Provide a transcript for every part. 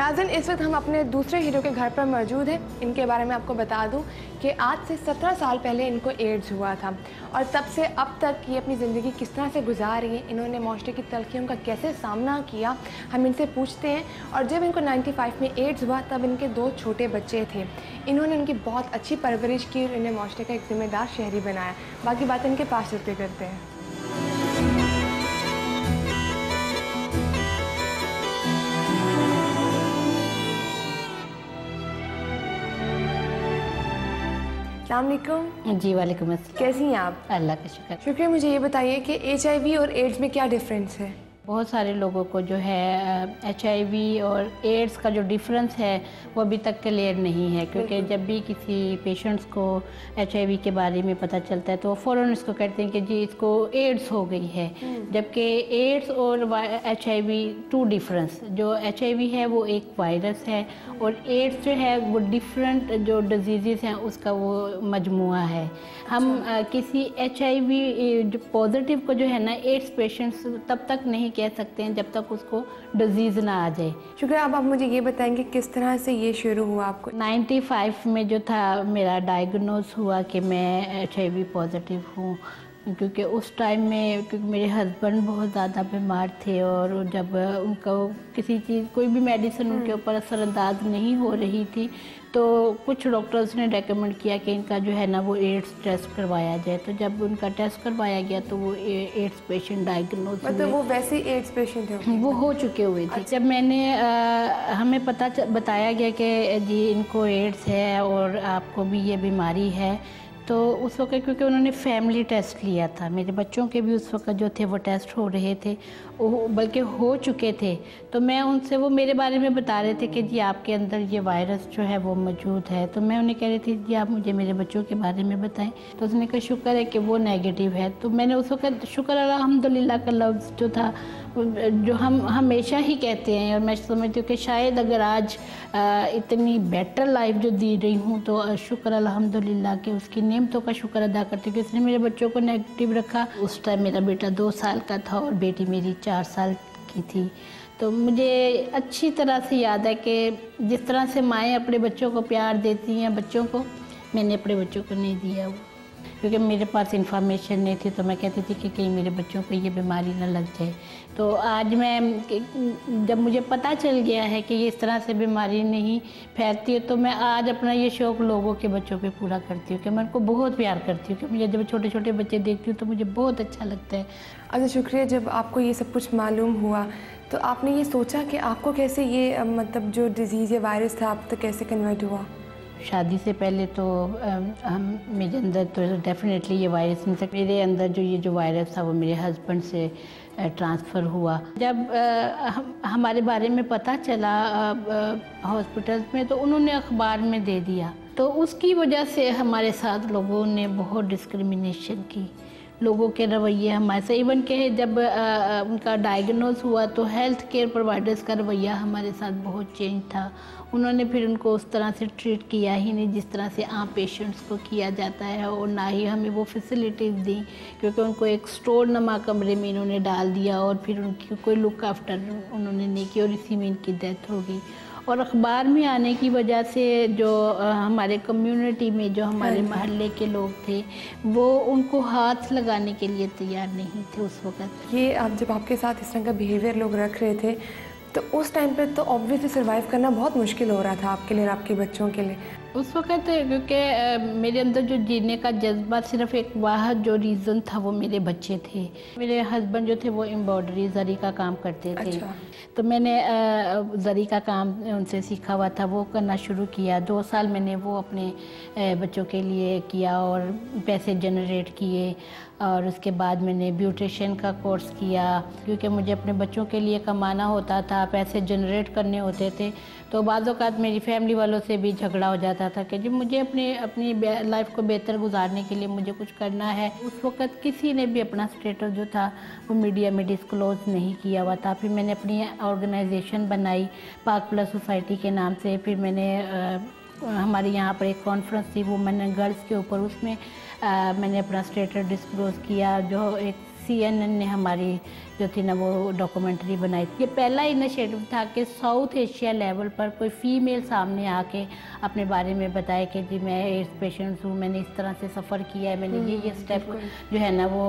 नाज़रीन, इस वक्त हम अपने दूसरे हीरो के घर पर मौजूद हैं। इनके बारे में आपको बता दूं कि आज से 17 साल पहले इनको एड्स हुआ था और तब से अब तक ये अपनी ज़िंदगी किस तरह से गुजार रही हैं, इन्होंने माशरे की तलखियों का कैसे सामना किया, हम इनसे पूछते हैं। और जब इनको 95 में एड्स हुआ तब इनके 2 छोटे बच्चे थे। इन्होंने उनकी बहुत अच्छी परवरिश की और इन्हें माशरे का एक ज़िम्मेदार शहरी बनाया। बाकी बातें इनके पास चलते करते हैं। अस्सलाम वालेकुम। जी वालेकुम अस्सलाम। कैसी हैं आप? अल्लाह का शुक्र। शुक्रिया। मुझे ये बताइए कि HIV और एड्स में क्या डिफरेंस है? बहुत सारे लोगों को जो है HIV और एड्स का जो डिफरेंस है वो अभी तक क्लियर नहीं है, क्योंकि जब भी किसी पेशेंट्स को HIV के बारे में पता चलता है तो फ़ौरन इसको कहते हैं कि जी इसको एड्स हो गई है, जबकि एड्स और HIV 2 डिफरेंस। जो HIV है वो एक वायरस है और एड्स जो है वो डिफरेंट जो डिजीज़ हैं उसका वो मजमुआ है। हम किसी HIV जो पॉजिटिव को जो है ना एड्स पेशेंट्स तब तक नहीं कह सकते हैं जब तक उसको डिजीज़ ना आ जाए। शुक्रिया। अब आप मुझे ये बताएंगे किस तरह से ये शुरू हुआ आपको? 95 में जो था मेरा डायग्नोस हुआ कि मैं HIV पॉजिटिव हूँ, क्योंकि उस टाइम में क्योंकि मेरे हस्बैंड बहुत ज़्यादा बीमार थे और जब उनका किसी चीज़ कोई भी मेडिसिन उनके ऊपर असरअंदाज नहीं हो रही थी तो कुछ डॉक्टर्स ने रेकमेंड किया कि इनका जो है ना वो एड्स टेस्ट करवाया जाए। तो जब उनका टेस्ट करवाया गया तो वो एड्स पेशेंट डायग्नोस हुए। मतलब वो वैसे ही एड्स पेशेंट थे? वो हो चुके हुए थे। जब मैंने हमें बताया गया कि जी इनको एड्स है और आपको भी ये बीमारी है, तो उस वक्त क्योंकि उन्होंने फैमिली टेस्ट लिया था, मेरे बच्चों के भी उस वक्त जो थे वो टेस्ट हो रहे थे, बल्कि हो चुके थे। तो मैं उनसे वो मेरे बारे में बता रहे थे कि जी आपके अंदर ये वायरस जो है वो मौजूद है। तो मैं उन्हें कह रही थी जी आप मुझे मेरे बच्चों के बारे में बताएं। तो उसने कहा शुक्र है कि वो नेगेटिव है। तो मैंने उस वक्त शुक्र अल्हम्दुलिल्लाह का लफ्ज़ जो था जो हम हमेशा ही कहते हैं, और मैं समझती हूँ कि शायद अगर आज इतनी बेटर लाइफ जो दी रही हूँ तो शुक्र अल्हम्दुलिल्लाह कि उसकी नेमतों का शुक्र अदा करती हूँ कि उसने मेरे बच्चों को नेगेटिव रखा। उस टाइम मेरा बेटा 2 साल का था और बेटी मेरी 4 साल की थी। तो मुझे अच्छी तरह से याद है कि जिस तरह से माएँ अपने बच्चों को प्यार देती हैं बच्चों को, मैंने अपने बच्चों को नहीं दिया वो, क्योंकि मेरे पास इंफॉर्मेशन नहीं थी। तो मैं कहती थी कि कहीं मेरे बच्चों को ये बीमारी ना लग जाए। तो आज मैं जब मुझे पता चल गया है कि ये इस तरह से बीमारी नहीं फैलती है, तो मैं आज अपना ये शौक़ लोगों के बच्चों पे पूरा करती हूँ कि मैं उनको बहुत प्यार करती हूँ, कि मुझे जब छोटे छोटे बच्चे देखती हूँ तो मुझे बहुत अच्छा लगता है। अच्छा, शुक्रिया। जब आपको ये सब कुछ मालूम हुआ तो आपने ये सोचा कि आपको कैसे ये मतलब जो डिज़ीज़ या वायरस था आप तक कैसे कन्वर्ट हुआ? शादी से पहले तो मेरे अंदर तो डेफिनेटली ये वायरस नहीं था। मेरे अंदर जो ये जो वायरस था वो मेरे हस्बैंड से ट्रांसफ़र हुआ। जब हमारे बारे में पता चला हॉस्पिटल्स में तो उन्होंने अखबार में दे दिया, तो उसकी वजह से हमारे साथ लोगों ने बहुत डिस्क्रिमिनेशन की। लोगों के रवैये हमारे से, इवन के जब उनका डायग्नोस हुआ तो हेल्थ केयर प्रोवाइडर्स का रवैया हमारे साथ बहुत चेंज था। उन्होंने फिर उनको उस तरह से ट्रीट किया ही नहीं जिस तरह से आम पेशेंट्स को किया जाता है, और ना ही हमें वो फैसिलिटीज़ दी, क्योंकि उनको एक स्टोर नमा कमरे में इन्होंने डाल दिया और फिर उनकी कोई लुक आफ्टर उन्होंने नहीं की और इसी में इनकी डेथ हो गई। और अखबार में आने की वजह से जो हमारे कम्युनिटी में जो हमारे मोहल्ले के लोग थे वो उनको हाथ लगाने के लिए तैयार नहीं थे उस वक़्त। ये आप जब आपके साथ इस तरह का बिहेवियर लोग रख रहे थे तो उस टाइम पे तो ऑब्वियसली सर्वाइव करना बहुत मुश्किल हो रहा था आपके लिए और आपके बच्चों के लिए उस वक़्त, क्योंकि मेरे अंदर जो जीने का जज्बा सिर्फ एक वाहद जो रीज़न था वो मेरे बच्चे थे। मेरे हस्बैंड जो थे वो एम्ब्रॉयडरी ज़री का काम करते थे। अच्छा। तो मैंने ज़री का काम उनसे सीखा हुआ था, वो करना शुरू किया। 2 साल मैंने वो अपने बच्चों के लिए किया और पैसे जनरेट किए। और उसके बाद मैंने ब्यूटिशियन का कोर्स किया, क्योंकि मुझे अपने बच्चों के लिए कमाना होता था, पैसे जनरेट करने होते थे। तो बाज़ औक़ात मेरी फैमिली वालों से भी झगड़ा हो जाता था कि जब मुझे अपनी लाइफ को बेहतर गुजारने के लिए मुझे कुछ करना है। उस वक़्त किसी ने भी अपना स्टेटस जो था वो मीडिया में डिस्क्लोज़ नहीं किया हुआ था। फिर मैंने अपनी ऑर्गेनाइजेशन बनाई पाक प्लस सोसाइटी के नाम से। फिर मैंने हमारे यहाँ पर एक कॉन्फ्रेंस थी वुमेन एंड गर्ल्स के ऊपर, उसमें मैंने अपना स्टेटस डिस्क्लोज़ किया, जो एक CNN ने हमारी जो थी ना वो डॉक्यूमेंट्री बनाई थी। ये पहला इनिशिएटिव था कि साउथ एशिया लेवल पर कोई फ़ीमेल सामने आके अपने बारे में बताए कि जी मैं एड्स पेशेंट हूँ, मैंने इस तरह से सफ़र किया है, मैंने ये स्टेप जो है ना वो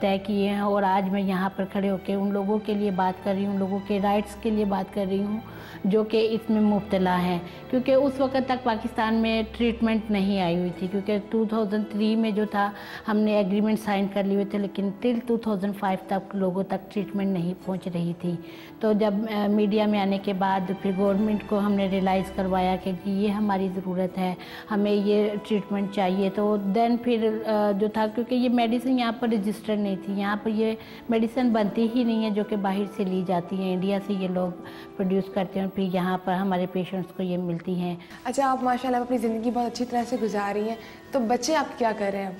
तय किए हैं और आज मैं यहाँ पर खड़े होकर उन लोगों के लिए बात कर रही हूँ, उन लोगों के राइट्स के लिए बात कर रही हूँ जो कि इसमें मुब्तला हैं। क्योंकि उस वक्त तक पाकिस्तान में ट्रीटमेंट नहीं आई हुई थी, क्योंकि 2003 में जो था हमने एग्रीमेंट साइन कर लिए हुए थे, लेकिन टिल 2005 तक लोगों तक ट्रीटमेंट नहीं पहुंच रही थी। तो जब मीडिया में आने के बाद फिर गवर्नमेंट को हमने रियलाइज़ करवाया कि ये हमारी ज़रूरत है, हमें ये ट्रीटमेंट चाहिए, तो देन फिर जो था, क्योंकि ये मेडिसिन यहाँ पर रजिस्टर्ड नहीं थी, यहाँ पर ये मेडिसिन बनती ही नहीं है जो कि बाहर से ली जाती हैं, इंडिया से ये लोग प्रोड्यूस करते हैं, फिर यहाँ पर हमारे पेशेंट्स को ये मिलती हैं। अच्छा, आप माशाल्लाह अपनी ज़िंदगी बहुत अच्छी तरह से गुजार रही हैं, तो बच्चे आप क्या कर रहे हैं अब?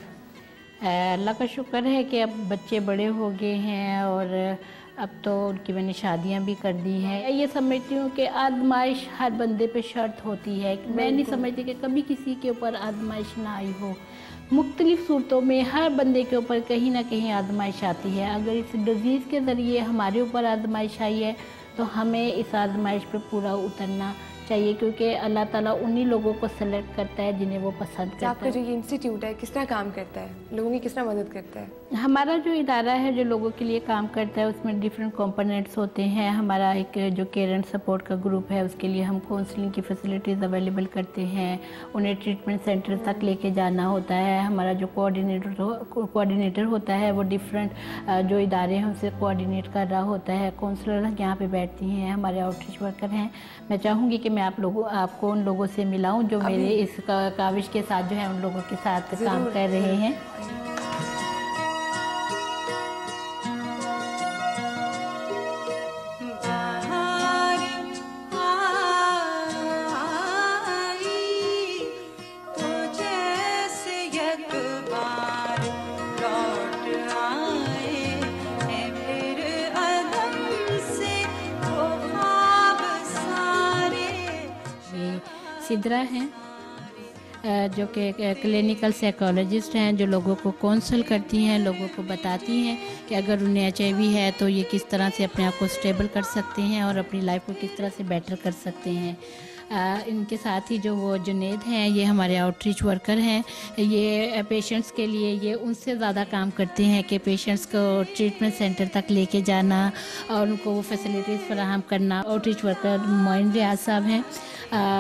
अल्लाह का शुक्र है कि अब बच्चे बड़े हो गए हैं और अब तो उनकी मैंने शादियां भी कर दी हैं। ये समझती हूँ कि आजमाइश हर बंदे पे शर्त होती है। मैं नहीं समझती कि कभी किसी के ऊपर आजमाइश ना आई हो। मुख्तलिफ़ सूरतों में हर बंदे के ऊपर कहीं ना कहीं आजमाइश आती है। अगर इस डिज़ीज़ के ज़रिए हमारे ऊपर आजमाइश आई है तो हमें इस आजमाइश पे पूरा उतरना चाहिए, क्योंकि अल्लाह ताला उन्हीं लोगों को सेलेक्ट करता है जिन्हें वो पसंद करता है। आपका जो ये इंस्टीट्यूट है किस तरह काम करता है, लोगों की किस तरह मदद करता है? हमारा जो इदारा है जो लोगों के लिए काम करता है उसमें डिफरेंट कंपोनेंट्स होते हैं। हमारा एक जो केयर एंड सपोर्ट का ग्रुप है उसके लिए हम काउंसलिंग की फैसिलिटीज़ अवेलेबल करते हैं, उन्हें ट्रीटमेंट सेंटर तक लेके जाना होता है। हमारा जो कोऑर्डिनेटर होता है वो डिफरेंट जो इदारे हैं उनसे कोऑर्डिनेट कर रहा होता है। काउंसलर यहाँ पे बैठती हैं, हमारे आउटरीच वर्कर हैं। मैं चाहूँगी कि मैं आपको उन लोगों से मिलाऊं जो मेरे इस काविश के साथ जो है उन लोगों के साथ काम कर रहे हैं। सिद्रा हैं जो कि क्लिनिकल साइकोलॉजिस्ट हैं, जो लोगों को काउंसल करती हैं, लोगों को बताती हैं कि अगर उन्हें HIV है तो ये किस तरह से अपने आप को स्टेबल कर सकते हैं और अपनी लाइफ को किस तरह से बेटर कर सकते हैं। इनके साथ ही जो वो जुनेद हैं ये हमारे आउटरीच वर्कर हैं। ये पेशेंट्स के लिए ये उनसे ज़्यादा काम करते हैं कि पेशेंट्स को ट्रीटमेंट सेंटर तक लेके जाना और उनको वो फैसिलिटीज़ फराहम करना। आउटरीच वर्कर मोइन रियाज साहब हैं,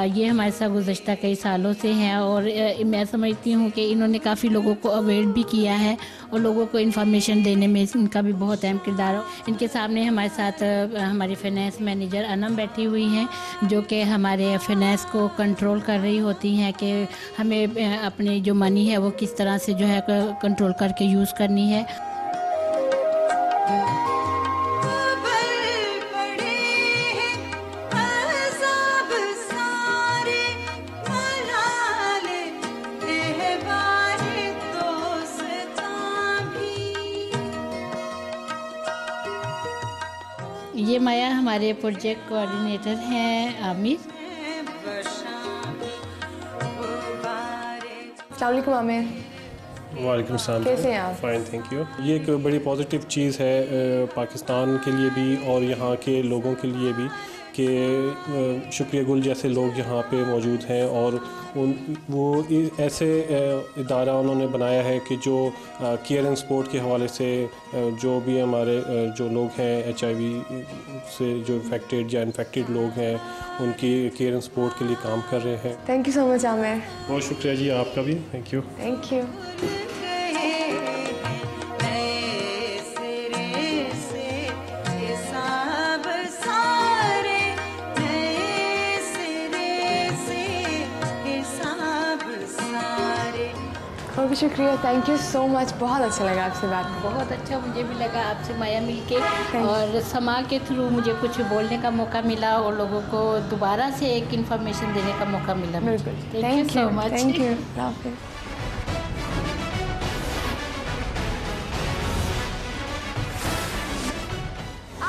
ये हमारे साथ गुज़श्ता कई सालों से हैं और मैं समझती हूँ कि इन्होंने काफ़ी लोगों को अवेयर भी किया है और लोगों को इन्फॉर्मेशन देने में इनका भी बहुत अहम किरदार हो। इनके सामने हमारे साथ हमारी फाइनेंस मैनेजर अनम बैठी हुई हैं जो कि हमारे फाइनेंस को कंट्रोल कर रही होती हैं कि हमें अपनी जो मनी है वो किस तरह से जो है कंट्रोल करके यूज़ करनी है। ये माया हमारे प्रोजेक्ट कोऑर्डिनेटर हैं आमिर। अस्सलाम वालेकुम आमिर। वालेकुम सलाम। कैसे हैं आप? Fine, thank you. ये एक बड़ी पॉजिटिव चीज़ है पाकिस्तान के लिए भी और यहाँ के लोगों के लिए भी कि शुक्रिया गुल जैसे लोग यहाँ पे मौजूद हैं और वो ऐसे इदारा उन्होंने बनाया है कि जो केयर एंड सपोर्ट के हवाले से जो भी हमारे जो लोग हैं HIV से जो इन्फेक्टेड या इन्फेक्टेड लोग हैं उनकी केयर एंड सपोर्ट के लिए काम कर रहे हैं। Thank you so much Aamir. बहुत शुक्रिया जी आपका भी, थैंक यू। Thank you. और भी शुक्रिया, थैंक यू सो मच। बहुत अच्छा लगा आपसे बात करके। बहुत अच्छा मुझे भी लगा आपसे माया मिलके और समा के थ्रू मुझे कुछ बोलने का मौका मिला और लोगों को दोबारा से एक इन्फॉर्मेशन देने का मौका मिला। बिल्कुल, thank you so much. Thank you.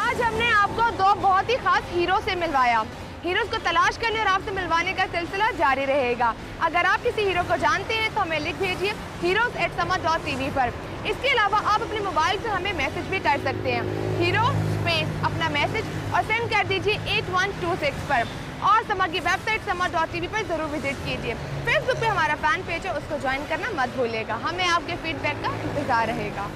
आज हमने आपको दो बहुत ही खास हीरो से मिलवाया। हीरोज़ को तलाश करने और आपसे मिलवाने का सिलसिला जारी रहेगा। अगर आप किसी हीरो को जानते हैं तो हमें लिख भेजिए heroes@sama.tv पर। इसके अलावा आप अपने मोबाइल से हमें मैसेज भी कर सकते हैं, हीरो स्पेस अपना मैसेज और सेंड कर दीजिए 8126 पर। और समा की वेबसाइट sama.tv पर ज़रूर विजिट कीजिए। फेसबुक पे हमारा फैन पेज है, उसको ज्वाइन करना मत भूलिएगा। हमें आपके फीडबैक का इंतज़ार रहेगा।